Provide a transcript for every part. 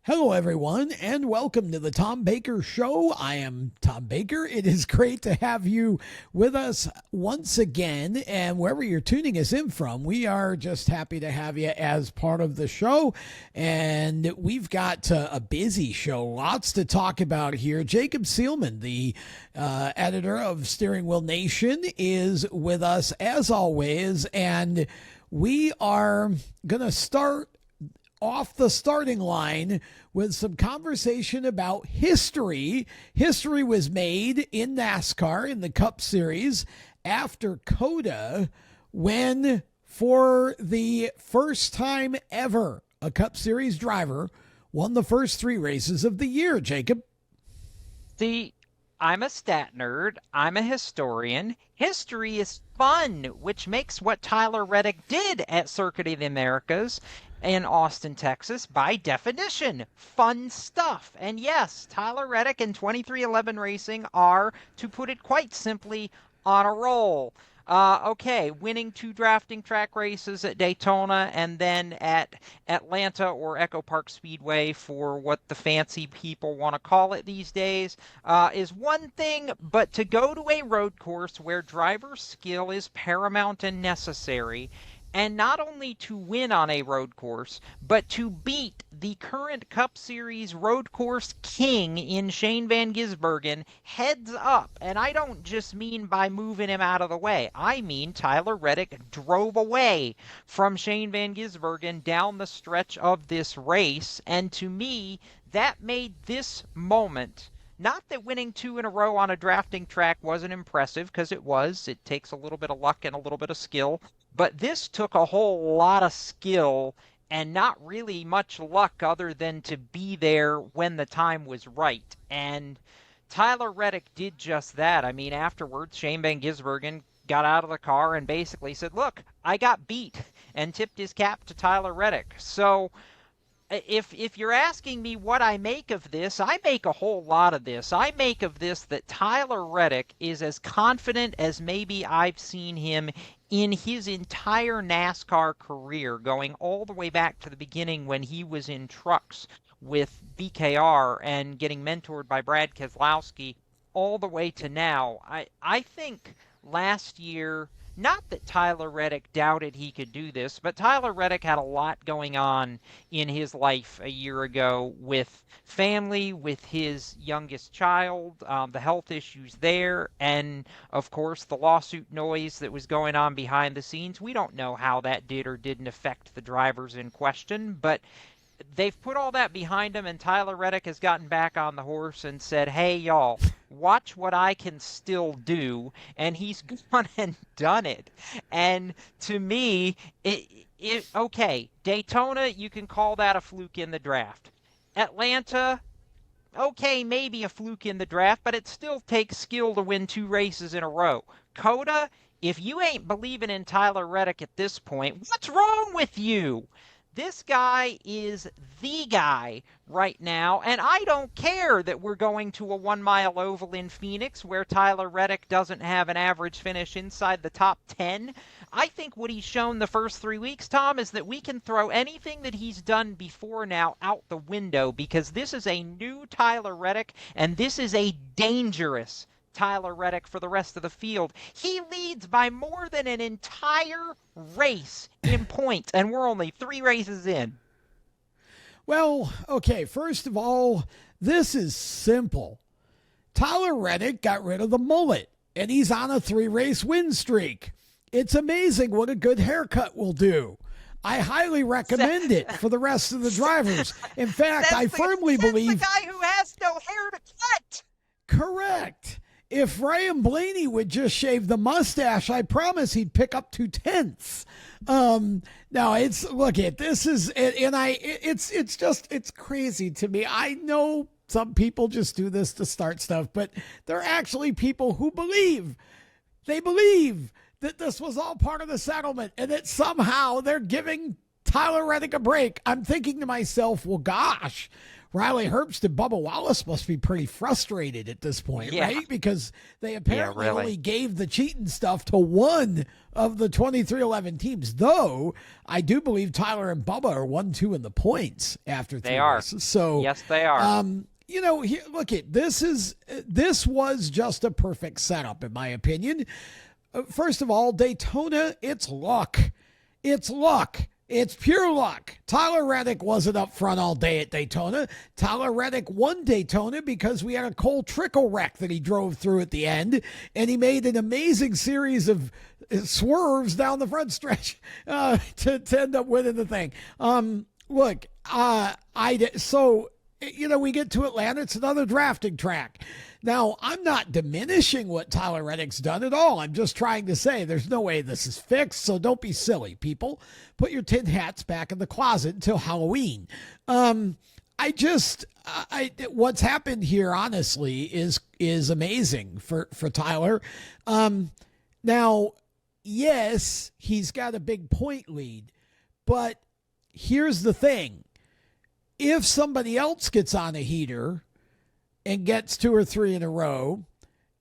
Hello, everyone, and welcome to the Tom Baker Show. I am Tom Baker. It is great to have you with us once again, and wherever you're tuning us in from, we are just happy to have you as part of the show, and we've got a busy show, lots to talk about here. Jacob Seelman, the editor of Steering Wheel Nation, is with us as always, and we are going to start off the starting line with some conversation about history. History was made in NASCAR in the Cup Series after COTA, when for the first time ever a Cup Series driver won the first three races of the year. Jacob? See, I'm a stat nerd. I'm a historian. History is fun, which makes what Tyler Reddick did at Circuit of the Americas in Austin, Texas, by definition, fun stuff. And yes, Tyler Reddick and 2311 Racing are, to put it quite simply, on a roll. Okay, winning two drafting track races at Daytona and then at Atlanta or Echo Park Speedway, for what the fancy people want to call it these days, is one thing, but to go to a road course where driver skill is paramount and necessary, and not only to win on a road course, but to beat the current Cup Series road course king in Shane Van Gisbergen heads up. And I don't just mean by moving him out of the way. I mean Tyler Reddick drove away from Shane Van Gisbergen down the stretch of this race. And to me, that made this moment, not that winning two in a row on a drafting track wasn't impressive, because it was. It takes a little bit of luck and a little bit of skill. But this took a whole lot of skill and not really much luck other than to be there when the time was right. And Tyler Reddick did just that. I mean, afterwards, Shane Van Gisbergen got out of the car and basically said, look, I got beat, and tipped his cap to Tyler Reddick. So if you're asking me what I make of this, I make a whole lot of this. I make of this that Tyler Reddick is as confident as maybe I've seen him in his entire NASCAR career, going all the way back to the beginning when he was in trucks with BKR and getting mentored by Brad Keselowski, all the way to now. I think last year, not that Tyler Reddick doubted he could do this, but Tyler Reddick had a lot going on in his life a year ago, with family, with his youngest child, the health issues there, and of course the lawsuit noise that was going on behind the scenes. We don't know how that did or didn't affect the drivers in question, but they've put all that behind him, and Tyler Reddick has gotten back on the horse and said, hey, y'all, watch what I can still do, and he's gone and done it. And to me, okay, Daytona, you can call that a fluke in the draft. Atlanta, okay, maybe a fluke in the draft, but it still takes skill to win two races in a row. COTA, if you ain't believing in Tyler Reddick at this point, what's wrong with you? This guy is the guy right now, and I don't care that we're going to a 1 mile oval in Phoenix where Tyler Reddick doesn't have an average finish inside the top 10. I think what he's shown the first 3 weeks, Tom, is that we can throw anything that he's done before now out the window, because this is a new Tyler Reddick, and this is a dangerous Tyler Reddick for the rest of the field. He leads by more than an entire race in points, and we're only 3 races in. Well, okay, first of all, this is simple. Tyler Reddick got rid of the mullet, and he's on a 3-race win streak. It's amazing what a good haircut will do. I highly recommend it for the rest of the drivers. In fact, I firmly believe the guy who has no hair to cut. Correct. If Ryan Blaney would just shave the mustache, I promise he'd pick up 2/10. Now it's, look at this is, and it's crazy to me. I know some people just do this to start stuff, but there are actually people who believe that this was all part of the settlement, and that somehow they're giving Tyler Reddick a break. I'm thinking to myself, well, gosh, Riley Herbst and Bubba Wallace must be pretty frustrated at this point, right? Because they apparently only gave the cheating stuff to one of the 23-11 teams, though I do believe Tyler and Bubba are 1-2 in the points after three races. So yes, they are. You know, here, look at this was just a perfect setup in my opinion. First of all, Daytona, it's luck. It's luck. It's pure luck. Tyler Reddick wasn't up front all day at Daytona. Tyler Reddick won Daytona because we had a Cole Trickle wreck that he drove through at the end, and he made an amazing series of swerves down the front stretch to end up winning the thing. So you know, we get to Atlanta, it's another drafting track. Now, I'm not diminishing what Tyler Reddick's done at all. I'm just trying to say there's no way this is fixed, so don't be silly, people. Put your tin hats back in the closet until Halloween. What's happened here, honestly, is amazing for Tyler. Now, yes, he's got a big point lead, but here's the thing. If somebody else gets on a heater and gets 2 or 3 in a row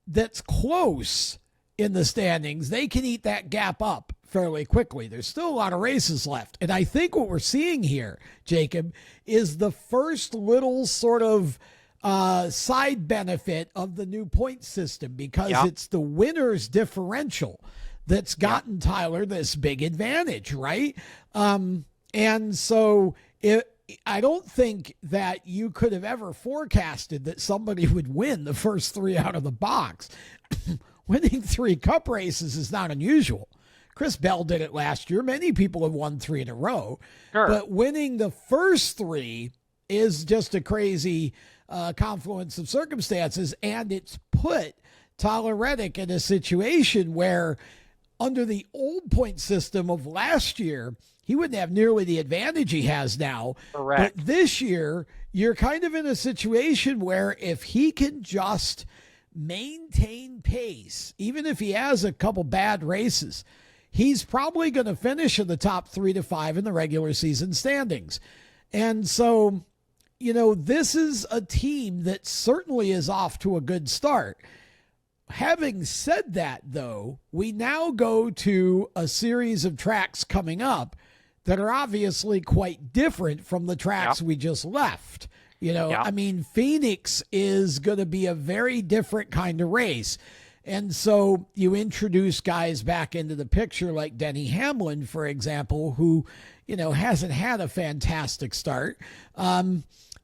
that's close in the standings, they can eat that gap up fairly quickly. There's still a lot of races left. And I think what we're seeing here, Jacob, is the first little sort of side benefit of the new point system, because it's the winner's differential that's gotten Tyler this big advantage, right? And so I don't think that you could have ever forecasted that somebody would win the first 3 out of the box. Winning 3 cup races is not unusual. Chris Bell did it last year. Many people have won 3 in a row. Sure. But winning the first 3 is just a crazy confluence of circumstances, and it's put Tyler Reddick in a situation where under the old point system of last year, he wouldn't have nearly the advantage he has now. Correct. But this year, you're kind of in a situation where if he can just maintain pace, even if he has a couple bad races, he's probably going to finish in the top 3 to 5 in the regular season standings. And so, you know, this is a team that certainly is off to a good start. Having said that, though, we now go to a series of tracks coming up that are obviously quite different from the tracks we just left. You know, I mean, Phoenix is going to be a very different kind of race. And so you introduce guys back into the picture like Denny Hamlin, for example, who, you know, hasn't had a fantastic start. And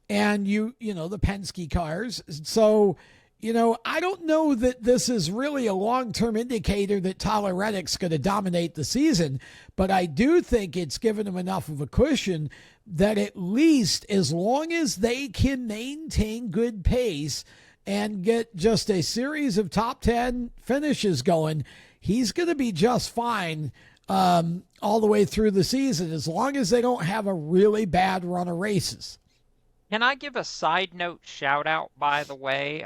you know, the Penske cars. So, you know, I don't know that this is really a long-term indicator that Tyler Reddick's going to dominate the season, but I do think it's given him enough of a cushion that at least as long as they can maintain good pace and get just a series of top 10 finishes going, he's going to be just fine all the way through the season, as long as they don't have a really bad run of races. Can I give a side note shout out, by the way,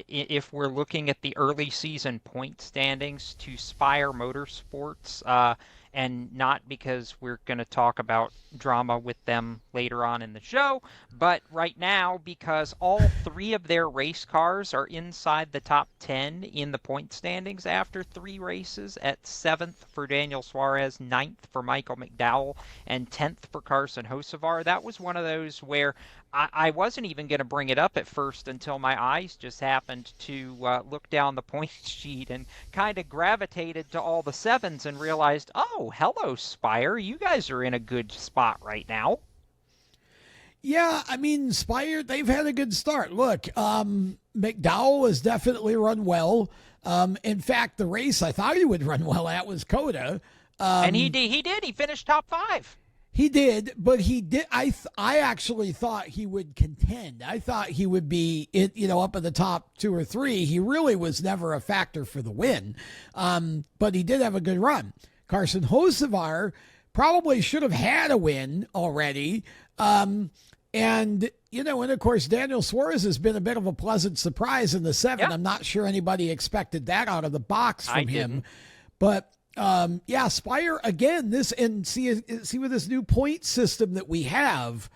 if we're looking at the early season point standings, to Spire Motorsports, and not because we're going to talk about drama with them later on in the show, but right now because all 3 of their race cars are inside the top 10 in the point standings after 3 races, at 7th for Daniel Suarez, 9th for Michael McDowell, and 10th for Carson Hocevar. That was one of those where I wasn't even going to bring it up at first until my eyes just happened to look down the point sheet and kind of gravitated to all the 7s and realized, oh, hello, Spire. You guys are in a good spot right now. Yeah, I mean, Spire, they've had a good start. Look, McDowell has definitely run well. In fact, the race I thought he would run well at was Coda. And he did. He finished top 5. He did, but he did. I actually thought he would contend. I thought he would be, up in the top 2 or 3. He really was never a factor for the win, but he did have a good run. Carson Hocevar probably should have had a win already, and of course Daniel Suarez has been a bit of a pleasant surprise in the 7. Yep. I'm not sure anybody expected that out of the box from him, but. Yeah, Spire again. See with this new point system that we have,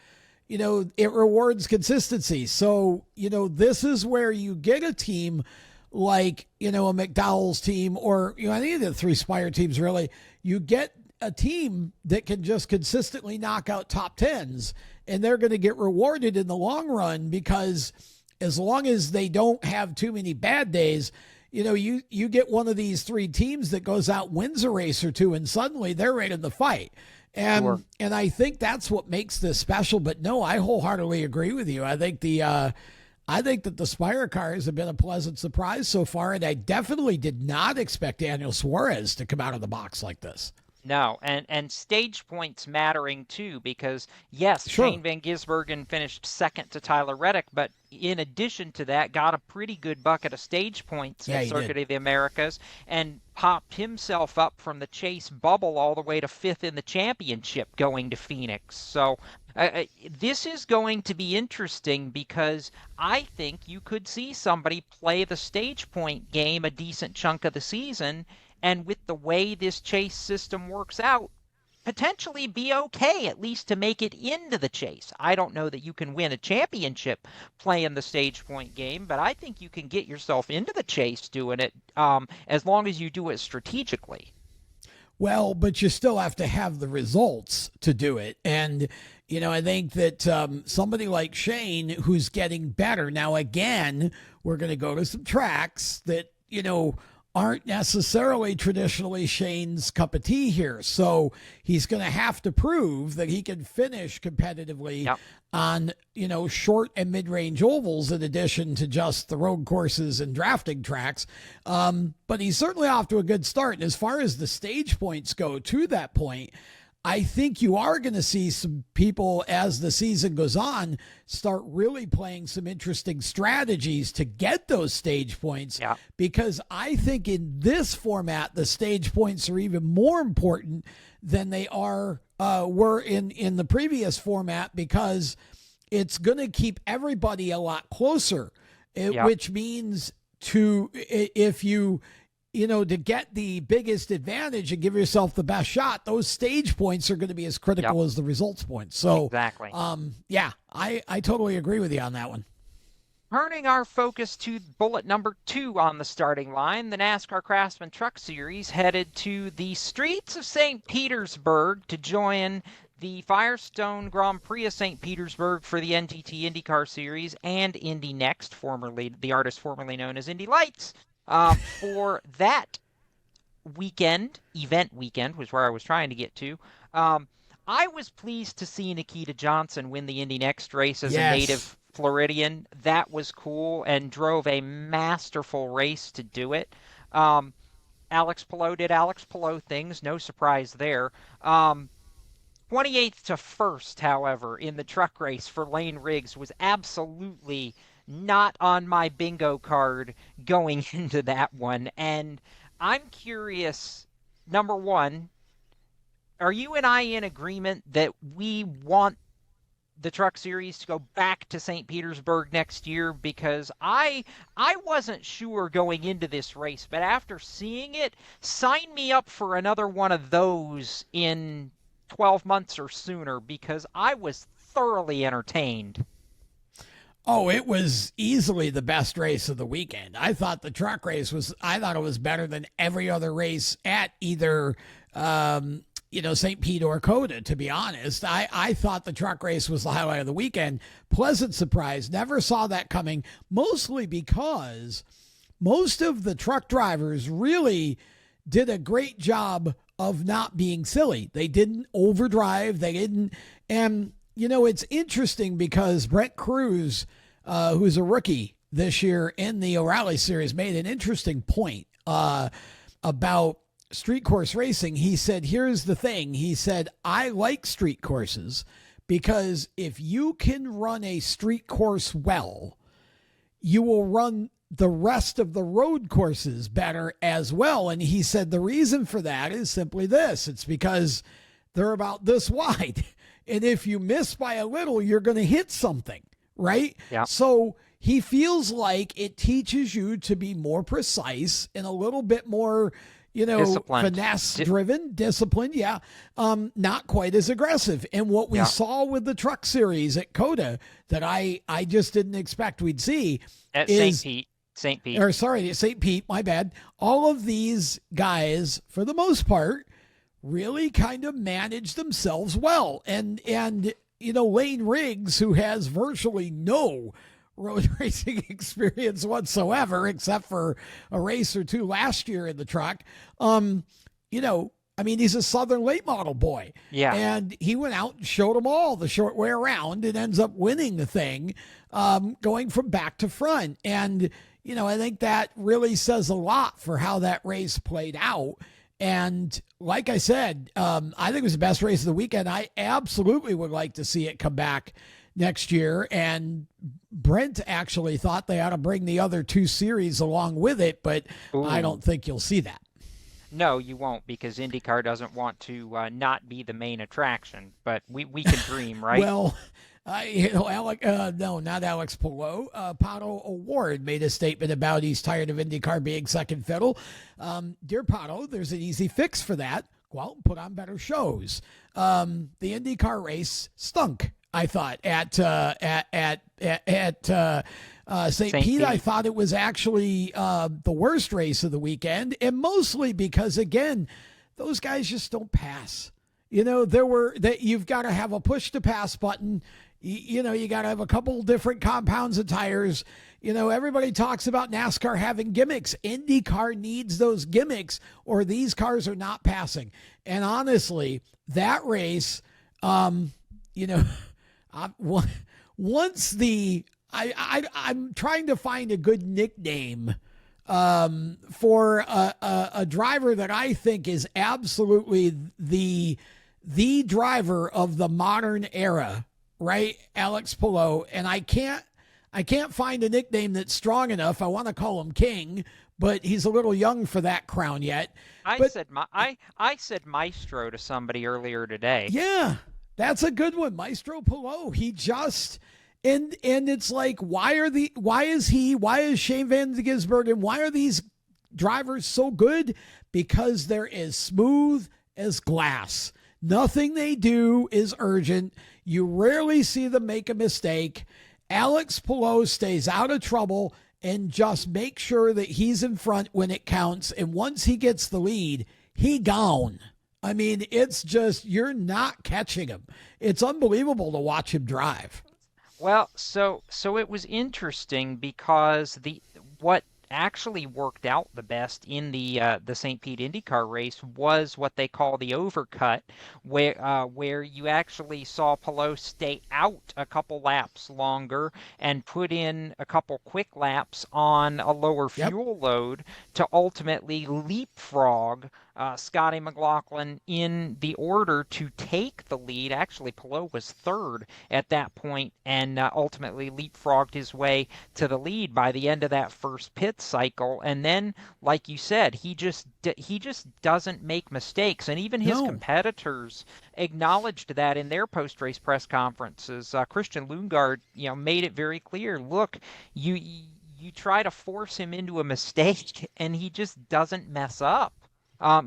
it rewards consistency. So this is where you get a team like a McDowell's team or any of the three Spire teams. Really, you get a team that can just consistently knock out top tens, and they're going to get rewarded in the long run because as long as they don't have too many bad days. You get one of these three teams that goes out, wins a race or two, and suddenly they're right in the fight. And Sure. and I think that's what makes this special. But no, I wholeheartedly agree with you. I think that the Spire cars have been a pleasant surprise so far, and I definitely did not expect Daniel Suarez to come out of the box like this. No, and stage points mattering too, because yes, Sure. Shane Van Gisbergen finished second to Tyler Reddick, but in addition to that, got a pretty good bucket of stage points Yeah, at he Circuit did. of the Americas and popped himself up from the chase bubble all the way to fifth in the championship going to Phoenix. So this is going to be interesting because I think you could see somebody play the stage point game a decent chunk of the season. And with the way this chase system works out, potentially be okay, at least to make it into the chase. I don't know that you can win a championship playing the stage point game, but I think you can get yourself into the chase doing it as long as you do it strategically. Well, but you still have to have the results to do it. And, I think that somebody like Shane, who's getting better. Now, again, we're going to go to some tracks that, aren't necessarily traditionally Shane's cup of tea here. So he's going to have to prove that he can finish competitively Yep. on, short and mid-range ovals in addition to just the road courses and drafting tracks. But he's certainly off to a good start. And as far as the stage points go to that point, I think you are going to see some people as the season goes on start really playing some interesting strategies to get those stage points. Yeah. Because I think in this format, the stage points are even more important than they were in the previous format because it's going to keep everybody a lot closer, which means if you to get the biggest advantage and give yourself the best shot, those stage points are going to be as critical as the results points. So, Exactly. Yeah, I totally agree with you on that one. Turning our focus to bullet number 2 on the starting line, the NASCAR Craftsman Truck Series headed to the streets of St. Petersburg to join the Firestone Grand Prix of St. Petersburg for the NTT IndyCar Series and Indy Next, the artist formerly known as Indy Lights. For that event weekend was where I was trying to get to. I was pleased to see Nikita Johnson win the Indy Next race as a native Floridian. That was cool and drove a masterful race to do it. Alex Palou did Alex Palou things, no surprise there. 28th to 1st, however, in the truck race for Lane Riggs was absolutely not on my bingo card going into that one. And I'm curious, number one, are you and I in agreement that we want the Truck Series to go back to St. Petersburg next year? Because I wasn't sure going into this race, but after seeing it, sign me up for another one of those in 12 months or sooner, because I was thoroughly entertained. Oh, it was easily the best race of the weekend. I thought the truck race I thought it was better than every other race at either, St. Pete or Coda, to be honest. I thought the truck race was the highlight of the weekend. Pleasant surprise. Never saw that coming, mostly because most of the truck drivers really did a great job of not being silly. They didn't overdrive. And it's interesting because Brent Cruz, who's a rookie this year in the O'Reilly Series, made an interesting point about street course racing. He said, here's the thing. He said, I like street courses because if you can run a street course well, you will run the rest of the road courses better as well. And he said the reason for that is simply this. It's because they're about this wide. And if you miss by a little, you're going to hit something, right? Yeah. So he feels like it teaches you to be more precise and a little bit more, Disciplined. finesse-driven, disciplined, yeah, not quite as aggressive. And what we saw with the truck series at COTA that I just didn't expect we'd see At is St. Pete. Or sorry, St. Pete, my bad. All of these guys, for the most part, really kind of manage themselves well. And Lane Riggs, who has virtually no road racing experience whatsoever, except for a race or two last year in the truck, he's a Southern late model boy. Yeah. And he went out and showed them all the short way around and ends up winning the thing, going from back to front. And, I think that really says a lot for how that race played out. And like I said, I think it was the best race of the weekend. I absolutely would like to see it come back next year. And Brent actually thought they ought to bring the other two series along with it, but Ooh. I don't think you'll see that. No, you won't, because IndyCar doesn't want to not be the main attraction. But we can dream, right? Well, not Alex Palou. Pato O'Ward made a statement about he's tired of IndyCar being second fiddle. Dear Pato, there's an easy fix for that. Go out and put on better shows. The IndyCar race stunk, I thought, at St. Pete. I thought it was actually the worst race of the weekend, and mostly because, again, those guys just don't pass. You've got to have a push to pass button. You got to have a couple different compounds of tires. Everybody talks about NASCAR having gimmicks. IndyCar needs those gimmicks, or these cars are not passing. And honestly, that race, once I'm trying to find a good nickname for a driver that I think is absolutely the driver of the modern era, right? Alex Palou. And I can't find a nickname that's strong enough. I want to call him King, but he's a little young for that crown yet. I said Maestro to somebody earlier today. Yeah, that's a good one. Maestro Palou. He just, and it's like, why is Shane Van Gisbergen, why are these drivers so good? Because they're as smooth as glass. Nothing they do is urgent. You rarely see them make a mistake. Alex Palou stays out of trouble and just make sure that he's in front when it counts. And once he gets the lead, he gone. I mean, it's just, you're not catching him. It's unbelievable to watch him drive. Well, so it was interesting because what actually worked out the best in the St. Pete IndyCar race was what they call the overcut, where you actually saw Palou stay out a couple laps longer and put in a couple quick laps on a lower fuel load to ultimately leapfrog Scotty McLaughlin in the order to take the lead. Actually, Palou was third at that point and ultimately leapfrogged his way to the lead by the end of that first pit cycle. And then, like you said, he just doesn't make mistakes. And even his competitors acknowledged that in their post-race press conferences. Christian Lundgaard, made it very clear. Look, you try to force him into a mistake, and he just doesn't mess up.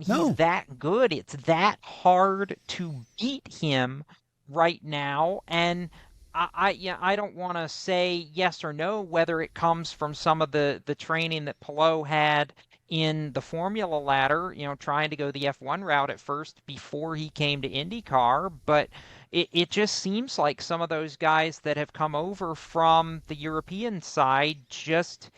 He's that good. It's that hard to beat him right now. And I don't want to say yes or no whether it comes from some of the training that Palou had in the Formula ladder, trying to go the F1 route at first before he came to IndyCar. But it just seems like some of those guys that have come over from the European side just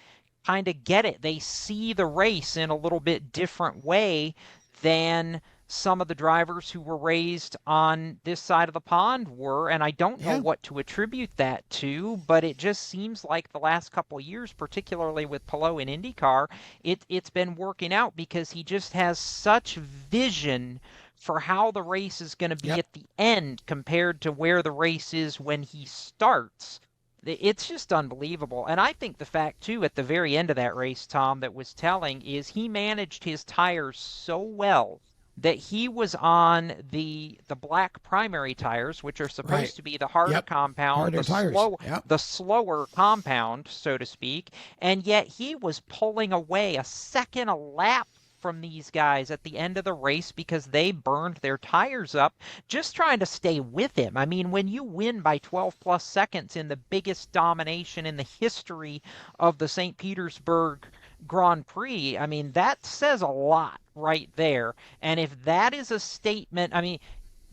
kind of get it. They see the race in a little bit different way than some of the drivers who were raised on this side of the pond were. And I don't know what to attribute that to, but it just seems like the last couple of years, particularly with Palou in IndyCar, it's been working out because he just has such vision for how the race is going to be at the end compared to where the race is when he starts. It's just unbelievable. And I think the fact, too, at the very end of that race, Tom, that was telling is he managed his tires so well that he was on the black primary tires, which are supposed to be the harder compound, the slower compound, so to speak, and yet he was pulling away a second a lap from these guys at the end of the race because they burned their tires up just trying to stay with him. I mean, when you win by 12 plus seconds in the biggest domination in the history of the St. Petersburg Grand Prix, I mean, that says a lot right there. And if that is a statement, I mean,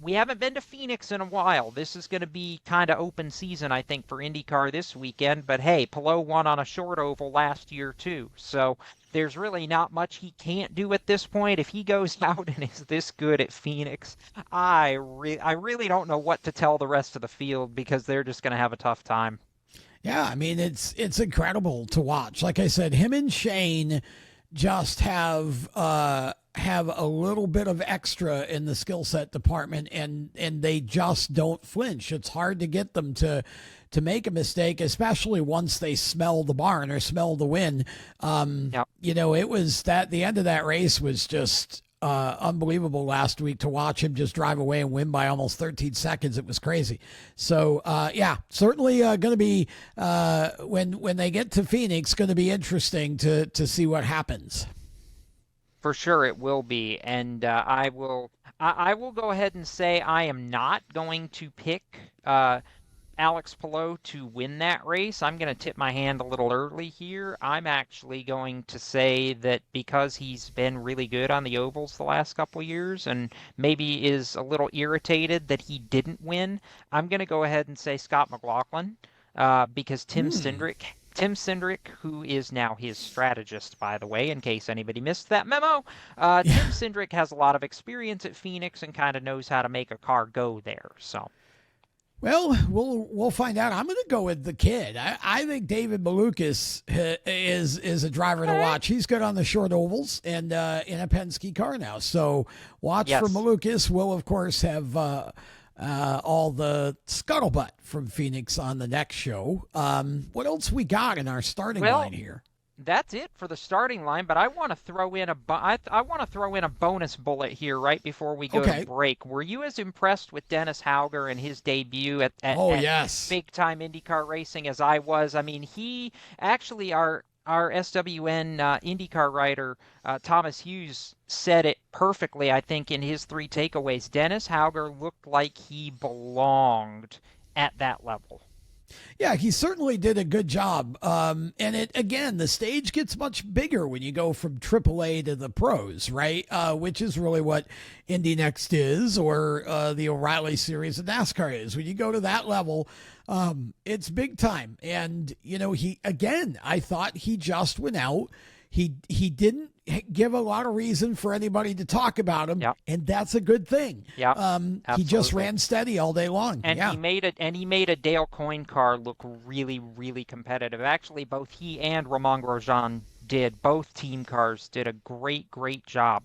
we haven't been to Phoenix in a while. This is going to be kind of open season, I think, for IndyCar this weekend. But hey, Palou won on a short oval last year too. So there's really not much he can't do at this point. If he goes out and is this good at Phoenix, I really don't know what to tell the rest of the field because they're just going to have a tough time. Yeah, I mean, it's incredible to watch. Like I said, him and Shane just have a little bit of extra in the skill set department, and they just don't flinch. It's hard to get them to make a mistake, especially once they smell the barn or smell the win. Yep. You know, it was that the end of that race was just unbelievable last week to watch him just drive away and win by almost 13 seconds. It was crazy. So, yeah, certainly going to be, when they get to Phoenix, going to be interesting to see what happens. For sure it will be. And I will go ahead and say I am not going to pick Alex Palou to win that race. I'm going to tip my hand a little early here. I'm actually going to say that because he's been really good on the ovals the last couple of years and maybe is a little irritated that he didn't win, I'm going to go ahead and say Scott McLaughlin because Tim Cindric, who is now his strategist, by the way, in case anybody missed that memo, Tim Cindric has a lot of experience at Phoenix and kind of knows how to make a car go there. So. Well, we'll find out. I'm going to go with the kid. I think David Malukas is a driver to watch. He's good on the short ovals and in a Penske car now. So watch for Malukas. We'll, of course, have all the scuttlebutt from Phoenix on the next show. What else we got in our starting line here? That's it for the starting line, but I want to throw in a bonus bullet here right before we go to break. Were you as impressed with Dennis Hauger and his debut at big time IndyCar racing as I was? I mean, he actually our SWN IndyCar writer Thomas Hughes said it perfectly, I think, in his 3 takeaways. Dennis Hauger looked like he belonged at that level. Yeah, he certainly did a good job. And the stage gets much bigger when you go from AAA to the pros, right? Which is really what Indy Next is, or the O'Reilly Series of NASCAR is. When you go to that level, it's big time. And, you know, I thought he just went out. He didn't give a lot of reason for anybody to talk about him, and that's a good thing. He just ran steady all day long. And he made a Dale Coyne car look really, really competitive. Actually, both he and Romain Grosjean did. Both team cars did a great, great job.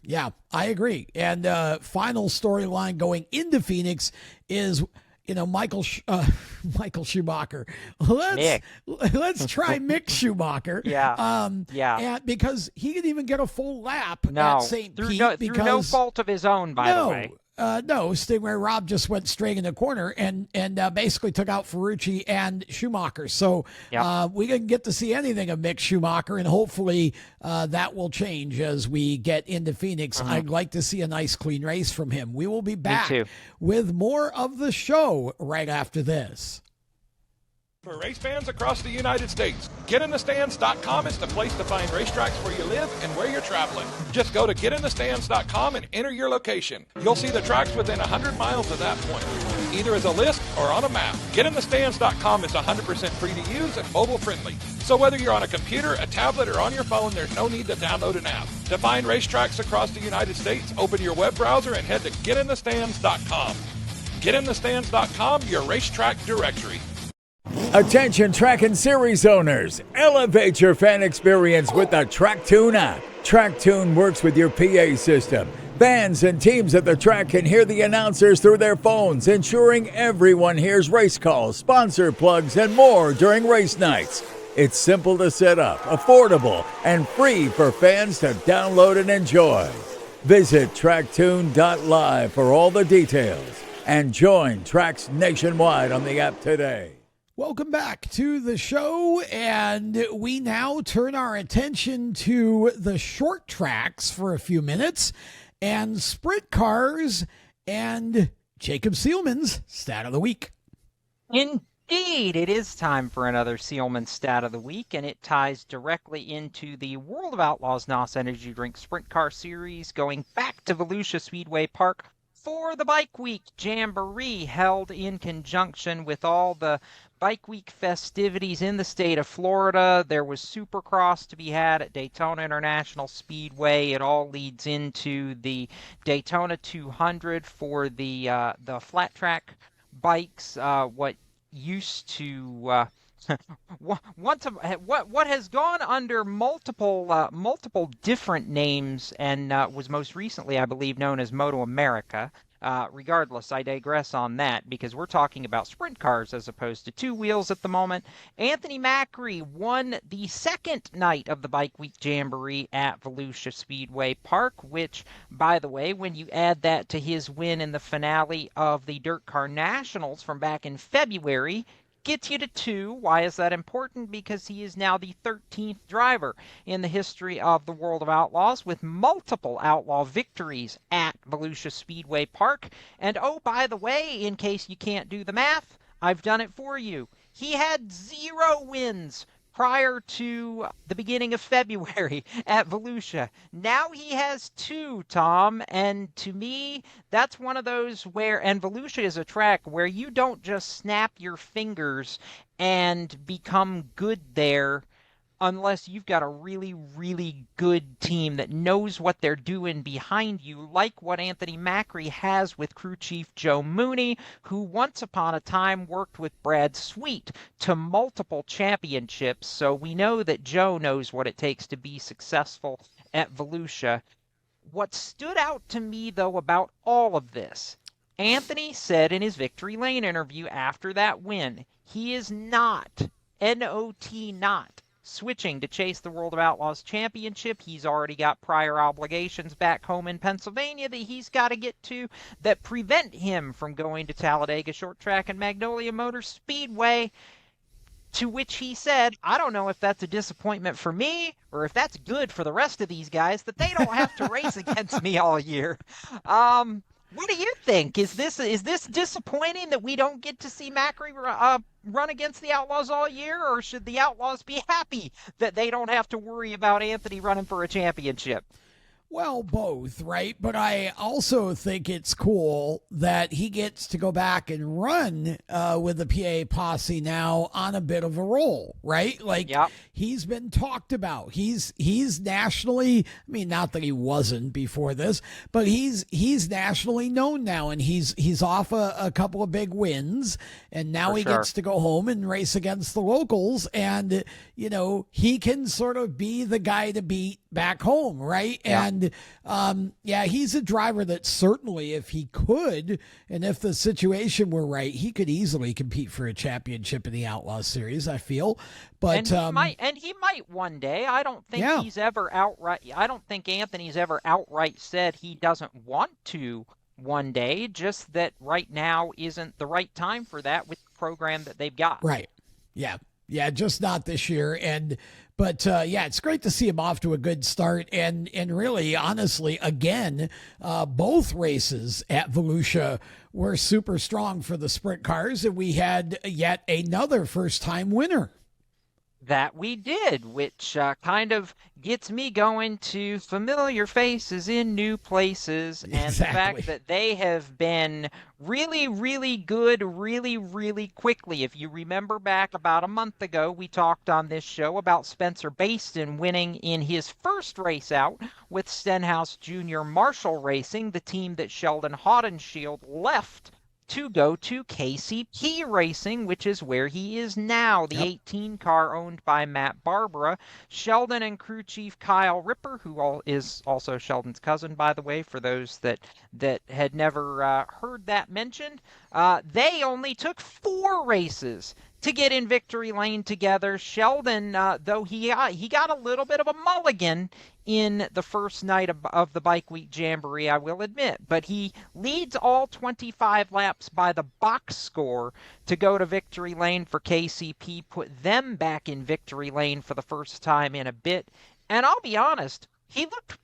Yeah, I agree. And final storyline going into Phoenix is, you know, Michael Schumacher. Let's try Mick Schumacher. And because he didn't even get a full lap at St. Pete through no fault of his own, by the way. No, Stingray Rob just went straight in the corner and basically took out Ferrucci and Schumacher. So we didn't get to see anything of Mick Schumacher, and hopefully that will change as we get into Phoenix. I'd like to see a nice, clean race from him. We will be back with more of the show right after this. For race fans across the United States, GetInTheStands.com is the place to find racetracks where you live and where you're traveling. Just go to GetInTheStands.com and enter your location. You'll see the tracks within 100 miles of that point, either as a list or on a map. GetInTheStands.com is 100% free to use and mobile friendly. So whether you're on a computer, a tablet, or on your phone, there's no need to download an app. To find racetracks across the United States, open your web browser and head to GetInTheStands.com. GetInTheStands.com, your racetrack directory. Attention track and series owners, elevate your fan experience with the TrackTune app. TrackTune works with your PA system. Fans and teams at the track can hear the announcers through their phones, ensuring everyone hears race calls, sponsor plugs, and more during race nights. It's simple to set up, affordable, and free for fans to download and enjoy. Visit tracktune.live for all the details and join tracks nationwide on the app today. Welcome back to the show, and we now turn our attention to the short tracks for a few minutes and sprint cars and Jacob Seelman's Stat of the Week. Indeed, it is time for another Seelman Stat of the Week, and it ties directly into the World of Outlaws NOS Energy Drink Sprint Car Series, going back to Volusia Speedway Park for the Bike Week Jamboree, held in conjunction with all the Bike Week festivities in the state of Florida. There was Supercross to be had at Daytona International Speedway. It all leads into the Daytona 200 for the flat track bikes. What used to what has gone under multiple different names and was most recently, I believe, known as Moto America. Regardless, I digress on that because we're talking about sprint cars as opposed to two wheels at the moment. Anthony Macri won the second night of the Bike Week Jamboree at Volusia Speedway Park, which, by the way, when you add that to his win in the finale of the Dirt Car Nationals from back in February, gets you to 2. Why is that important? Because he is now the 13th driver in the history of the World of Outlaws with multiple outlaw victories at Volusia Speedway Park. And oh, by the way, in case you can't do the math, I've done it for you. He had 0 wins prior to the beginning of February at Volusia. Now he has 2, Tom, and to me, that's one of those where, and Volusia is a track where you don't just snap your fingers and become good there unless you've got a really, really good team that knows what they're doing behind you, like what Anthony Macri has with crew chief Joe Mooney, who once upon a time worked with Brad Sweet to multiple championships. So we know that Joe knows what it takes to be successful at Volusia. What stood out to me, though, about all of this, Anthony said in his Victory Lane interview after that win, he is not, N-O-T not, switching to chase the World of Outlaws Championship. He's already got prior obligations back home in Pennsylvania that he's got to get to that prevent him from going to Talladega Short Track and Magnolia Motor Speedway. To which he said, I don't know if that's a disappointment for me or if that's good for the rest of these guys that they don't have to race against me all year. What do you think? Is this disappointing that we don't get to see Macri run against the Outlaws all year, or should the Outlaws be happy that they don't have to worry about Anthony running for a championship? Well, both, right? But I also think it's cool that he gets to go back and run with the PA posse now on a bit of a roll, right? Like, yep. He's been talked about. He's nationally, I mean, not that he wasn't before this, but he's nationally known now, and he's off a couple of big wins, and now he gets to go home and race against the locals, and, you know, he can sort of be the guy to beat back home, right? Yeah. And he's a driver that certainly, if he could, and if the situation were right, he could easily compete for a championship in the Outlaw Series, I feel. But he might one day. I don't think he's ever outright. I don't think Anthony's ever outright said he doesn't want to one day. Just that right now isn't the right time for that with the program that they've got. Right. Yeah, just not this year. But it's great to see him off to a good start. And really, honestly, again, both races at Volusia were super strong for the sprint cars. And we had yet another first-time winner. That we did, which kind of gets me going to familiar faces in new places, and the fact that they have been really, really good really, really quickly. If you remember back about a month ago, we talked on this show about Spencer Baston winning in his first race out with Stenhouse Jr. Marshall Racing, the team that Sheldon Haudenschild left to go to KCP Racing, which is where he is now, the 18 car owned by Matt Barbara. Sheldon and crew chief Kyle Ripper, who is also Sheldon's cousin, by the way, for those that had never heard that mentioned, they only took 4 races to get in victory lane together. Sheldon, though he got a little bit of a mulligan in the first night of the Bike Week Jamboree, I will admit, but he leads all 25 laps by the box score to go to victory lane for KCP, put them back in victory lane for the first time in a bit. And I'll be honest, he looked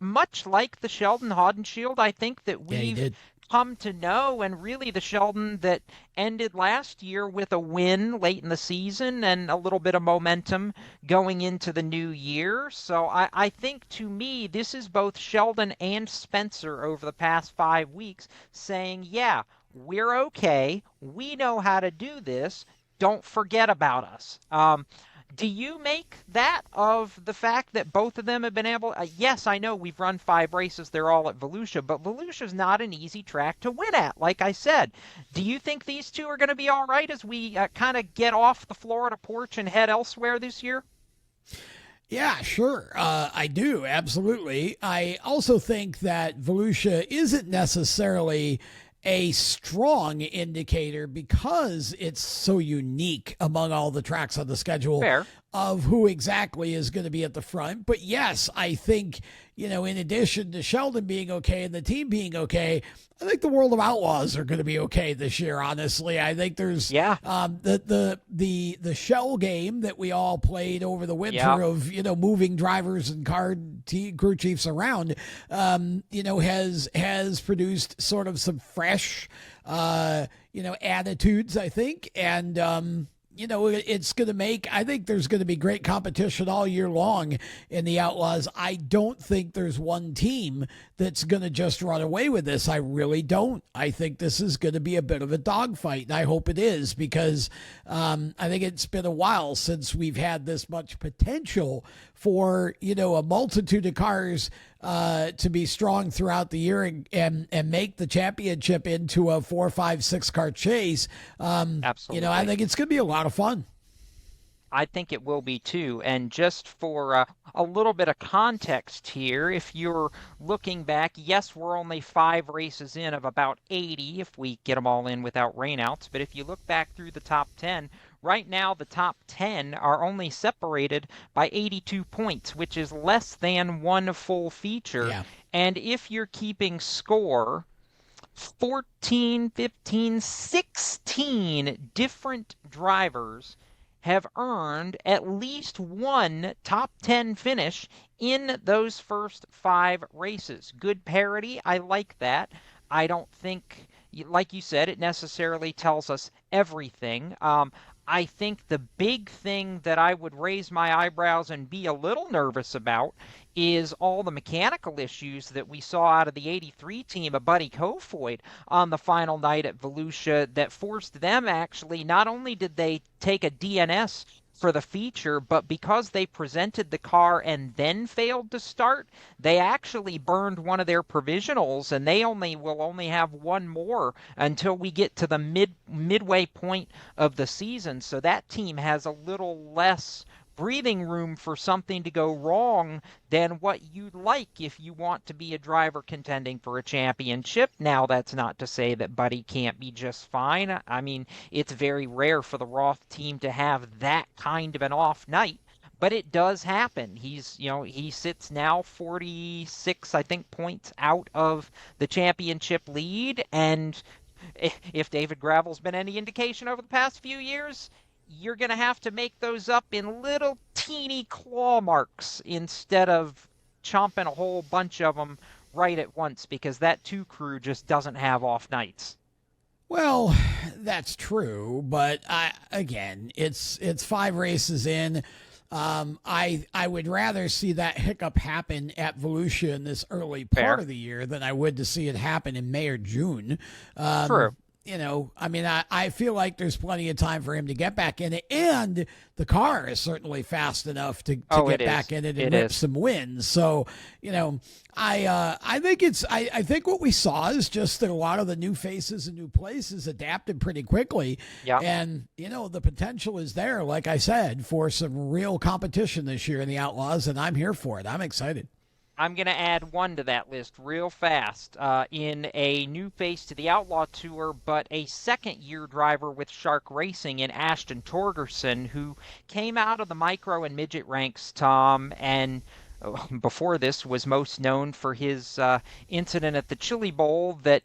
much like the Sheldon Haudenschild I think that we've come to know, and really the Sheldon that ended last year with a win late in the season and a little bit of momentum going into the new year. So I think, to me, this is both Sheldon and Spencer over the past 5 weeks saying, yeah, we're okay. We know how to do this. Don't forget about us. Do you make that of the fact that both of them have been able? Yes, I know we've run 5 races. They're all at Volusia, but Volusia's not an easy track to win at, like I said. Do you think these two are going to be all right as we kind of get off the Florida porch and head elsewhere this year? Yeah, sure. I do. Absolutely. I also think that Volusia isn't necessarily a strong indicator because it's so unique among all the tracks on the schedule. Fair. Of who exactly is going to be at the front. But yes, I think, in addition to Sheldon being okay and the team being okay, I think the World of Outlaws are going to be okay this year, honestly. I think there's the shell game that we all played over the winter of, moving drivers and crew chiefs around, has produced sort of some fresh, attitudes, I think. And, it's going to I think there's going to be great competition all year long in the Outlaws. I don't think there's one team that's going to just run away with this. I really don't. I think this is going to be a bit of a dogfight, and I hope it is, because I think it's been a while since we've had this much potential for, a multitude of cars to be strong throughout the year and make the championship into a 4, 5, 6 car chase. Absolutely. I think it's going to be a lot of fun. I think it will be too. And just for a little bit of context here, if you're looking back, yes, we're only 5 races in of about 80 if we get them all in without rainouts. But if you look back through the top 10, right now the top 10 are only separated by 82 points, which is less than one full feature. Yeah. And if you're keeping score, 14, 15, 16 different drivers have earned at least one top 10 finish in those first 5 races. Good parity. I like that. I don't think, like you said, it necessarily tells us everything. I think the big thing that I would raise my eyebrows and be a little nervous about is all the mechanical issues that we saw out of the 83 team of Buddy Kofoid on the final night at Volusia that forced them, actually, not only did they take a DNS for the feature, but because they presented the car and then failed to start, they actually burned one of their provisionals, and they will only have one more until we get to the midway point of the season. So that team has a little less breathing room for something to go wrong than what you'd like if you want to be a driver contending for a championship. Now, that's not to say that Buddy can't be just fine. I mean, it's very rare for the Roth team to have that kind of an off night, but it does happen. He sits now 46, I think, points out of the championship lead, and if David Gravel's been any indication over the past few years, you're going to have to make those up in little teeny claw marks instead of chomping a whole bunch of them right at once, because that 2 crew just doesn't have off nights. Well, that's true, but again, it's 5 races in. I would rather see that hiccup happen at Volusia in this early part of the year than I would to see it happen in May or June. True. I feel like there's plenty of time for him to get back in it, and the car is certainly fast enough to get back in it and rip some wins. So, I think what we saw is just that a lot of the new faces and new places adapted pretty quickly. Yeah. And, the potential is there, like I said, for some real competition this year in the Outlaws, and I'm here for it. I'm excited. I'm going to add one to that list real fast. In a new face to the Outlaw Tour, but a second-year driver with Shark Racing in Ashton Torgerson, who came out of the micro and midget ranks, Tom, and before this was most known for his incident at the Chili Bowl that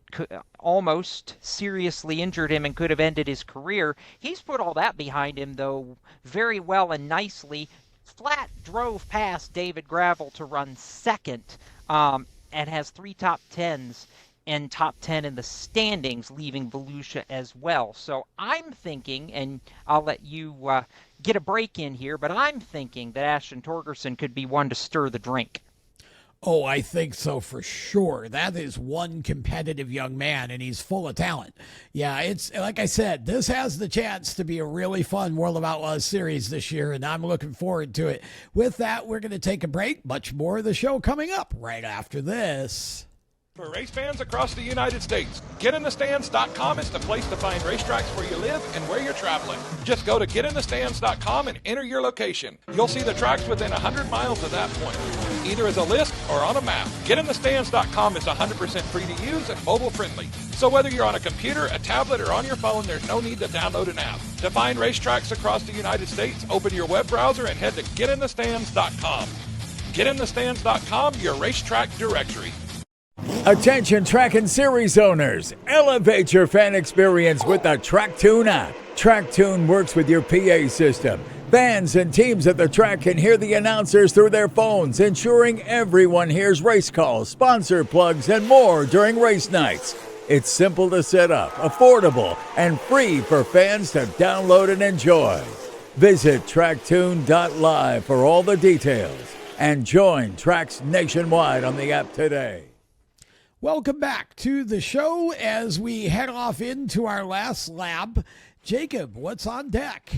almost seriously injured him and could have ended his career. He's put all that behind him, though, very well and nicely. Flat drove past David Gravel to run second, and has 3 top 10s and top 10 in the standings, leaving Volusia as well. So I'm thinking, and I'll let you get a break in here, but I'm thinking that Ashton Torgerson could be one to stir the drink. Oh, I think so for sure. That is one competitive young man, and he's full of talent. Yeah, it's like I said, this has the chance to be a really fun World of Outlaws series this year, and I'm looking forward to it. With that, we're going to take a break. Much more of the show coming up right after this. For race fans across the United States, GetInTheStands.com is the place to find racetracks where you live and where you're traveling. Just go to GetInTheStands.com and enter your location. You'll see the tracks within 100 miles of that point, either as a list or on a map. GetInTheStands.com is 100% free to use and mobile friendly. So whether you're on a computer, a tablet, or on your phone, there's no need to download an app. To find racetracks across the United States, open your web browser and head to GetInTheStands.com. GetInTheStands.com, your racetrack directory. Attention track and series owners, elevate your fan experience with the TrackTune app. TrackTune works with your PA system. Fans and teams at the track can hear the announcers through their phones, ensuring everyone hears race calls, sponsor plugs, and more during race nights. It's simple to set up, affordable, and free for fans to download and enjoy. Visit tracktune.live for all the details and join tracks nationwide on the app today. Welcome back to the show as we head off into our last lap. Jacob, what's on deck?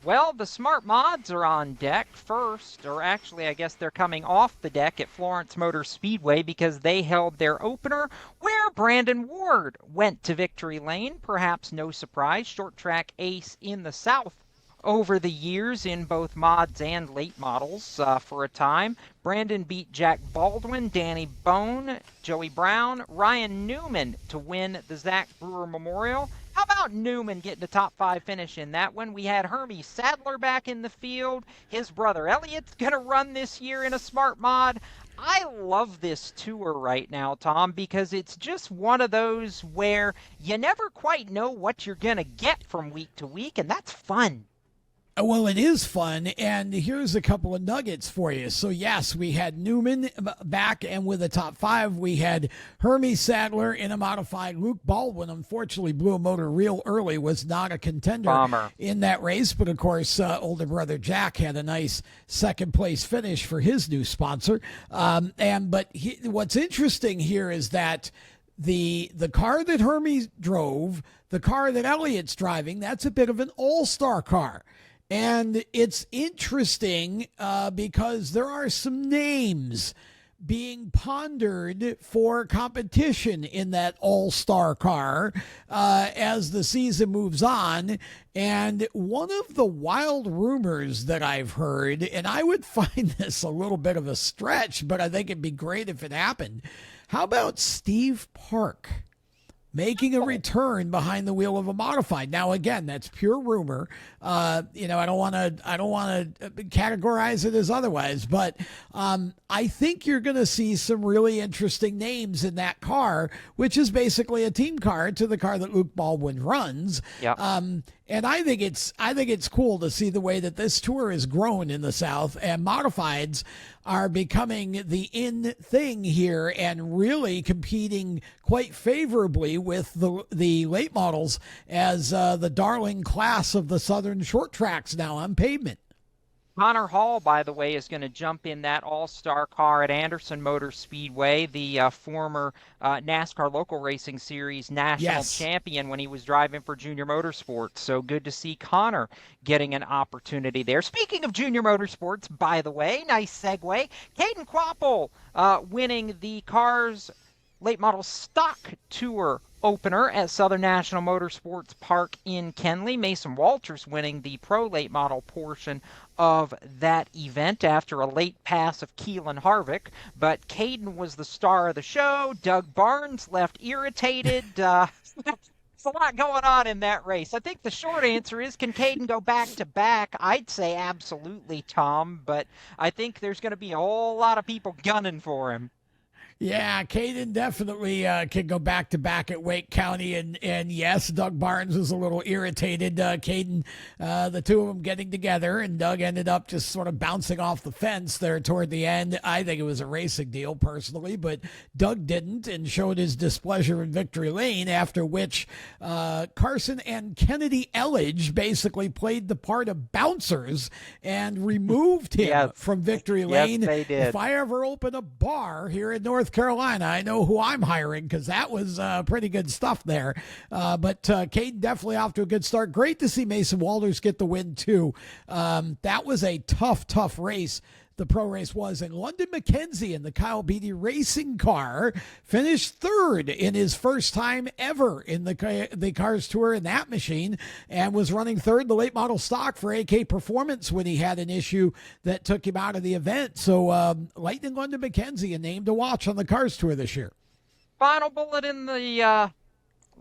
Well, the Smart Mods are on deck first, or actually I guess they're coming off the deck at Florence Motor Speedway because they held their opener where Brandon Ward went to victory lane. Perhaps no surprise, short track ace in the South over the years in both mods and late models for a time. Brandon beat Jack Baldwin, Danny Bone, Joey Brown, Ryan Newman to win the Zach Brewer Memorial. How about Newman getting a top 5 finish in that one? We had Hermie Sadler back in the field. His brother Elliot's going to run this year in a Smart Mod. I love this tour right now, Tom, because it's just one of those where you never quite know what you're going to get from week to week, and that's fun. Well, it is fun, and here's a couple of nuggets for you. So, yes, we had Newman back, and with a top 5, we had Hermie Sadler in a modified. Luke Baldwin, unfortunately, blew a motor real early, was not a contender in that race, but, of course, older brother Jack had a nice second-place finish for his new sponsor. What's interesting here is that the car that Hermie drove, the car that Elliot's driving, that's a bit of an all-star car. And it's interesting because there are some names being pondered for competition in that all-star car as the season moves on. And one of the wild rumors that I've heard, and I would find this a little bit of a stretch, but I think it'd be great if it happened. How about Steve Park making a return behind the wheel of a modified? Now, again, that's pure rumor. I don't want to categorize it as otherwise, but I think you're going to see some really interesting names in that car, which is basically a team car to the car that Luke Baldwin runs. Yep. And I think it's cool to see the way that this tour has grown in the South, and modifieds are becoming the in thing here and really competing quite favorably with the late models as the darling class of the Southern short tracks now on pavement. Connor Hall, by the way, is going to jump in that all-star car at Anderson Motor Speedway, the former NASCAR Local Racing Series national champion when he was driving for Junior Motorsports. So good to see Connor getting an opportunity there. Speaking of Junior Motorsports, by the way, nice segue, Caden Quapple winning the Cars late model stock tour opener at Southern National Motorsports Park in Kenley. Mason Walters winning the pro late model portion of that event after a late pass of Keelan Harvick. But Caden was the star of the show. Doug Barnes left irritated. There's a lot going on in that race. I think the short answer is, can Caden go back-to-back? I'd say absolutely, Tom, but I think there's going to be a whole lot of people gunning for him. Yeah, Caden definitely can go back-to-back at Wake County, and yes, Doug Barnes was a little irritated. Caden, the two of them getting together, and Doug ended up just sort of bouncing off the fence there toward the end. I think it was a racing deal, personally, but Doug didn't and showed his displeasure in victory lane, after which Carson and Kennedy Elledge basically played the part of bouncers and removed him from victory lane. Yes, they did. If I ever open a bar here in North Carolina, I know who I'm hiring, because that was pretty good stuff there. But Caden definitely off to a good start. Great to see Mason Walters get the win too. That was a tough race. The pro race was, and London McKenzie in the Kyle Beatty racing car finished third in his first time ever in the Cars Tour in that machine, and was running third the late model stock for AK Performance when he had an issue that took him out of the event. So Lightning London McKenzie, a name to watch on the Cars Tour this year. Final bullet in the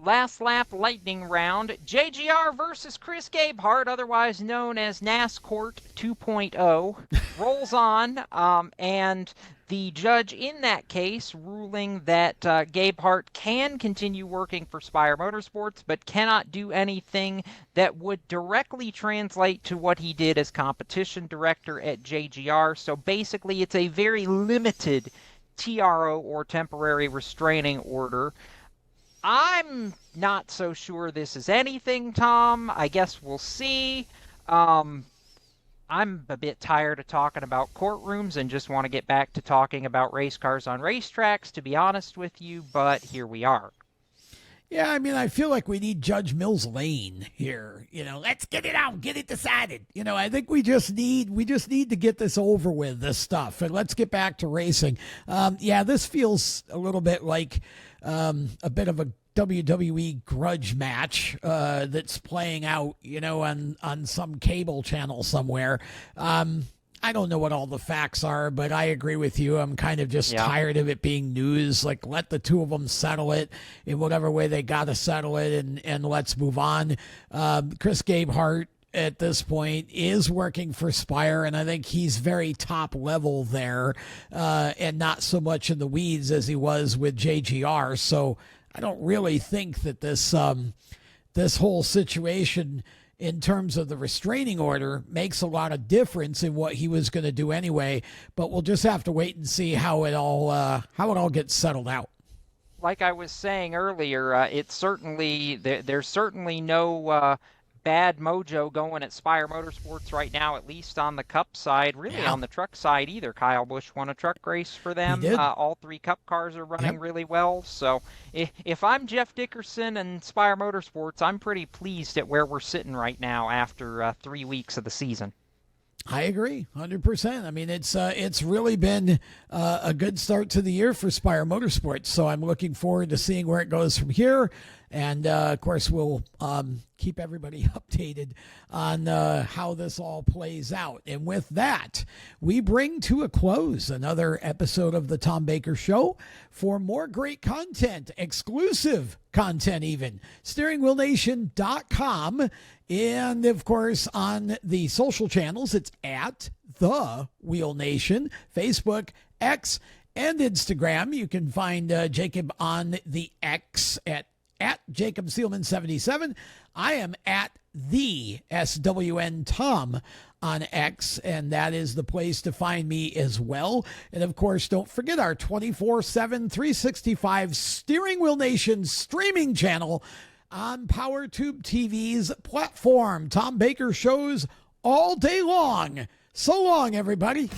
last lap lightning round. JGR versus Chris Gabehart, otherwise known as NASCORT 2.0, rolls on, and the judge in that case ruling that Gabehart can continue working for Spire Motorsports, but cannot do anything that would directly translate to what he did as competition director at JGR. So basically, it's a very limited TRO, or temporary restraining order. I'm not so sure this is anything, Tom. I guess we'll see. I'm a bit tired of talking about courtrooms and just want to get back to talking about race cars on racetracks, to be honest with you, but here we are. Yeah, I mean, I feel like we need Judge Mills Lane here. Let's get it out, get it decided. I think we just need to get this over with, this stuff, and let's get back to racing. This feels a little bit like a bit of a WWE grudge match that's playing out, on some cable channel somewhere. I don't know what all the facts are, but I agree with you. I'm kind of just tired of it being news. Like, let the two of them settle it in whatever way they got to settle it, and let's move on. Chris Gabehart at this point is working for Spire, and I think he's very top level there, and not so much in the weeds as he was with JGR. So I don't really think that this whole situation in terms of the restraining order makes a lot of difference in what he was going to do anyway, but we'll just have to wait and see how it all gets settled out. Like I was saying earlier, there's certainly no bad mojo going at Spire Motorsports right now, at least on the Cup side, really on the truck side either. Kyle Busch won a truck race for them. All three Cup cars are running really well. So if I'm Jeff Dickerson and Spire Motorsports, I'm pretty pleased at where we're sitting right now after 3 weeks of the season. I agree, 100%. I mean, it's really been a good start to the year for Spire Motorsports, so I'm looking forward to seeing where it goes from here. And, of course, we'll keep everybody updated on how this all plays out. And with that, we bring to a close another episode of The Tom Baker Show. For more great content, exclusive content even, steeringwheelnation.com. And, of course, on the social channels, it's at The Wheel Nation, Facebook, X, and Instagram. You can find Jacob on the X at Jacob Seelman 77. I am at the SWN Tom on X, and that is the place to find me as well. And of course, don't forget our 24/7, 365 Steering Wheel Nation streaming channel on POWERTube TV's platform. Tom Baker shows all day long. So long, everybody.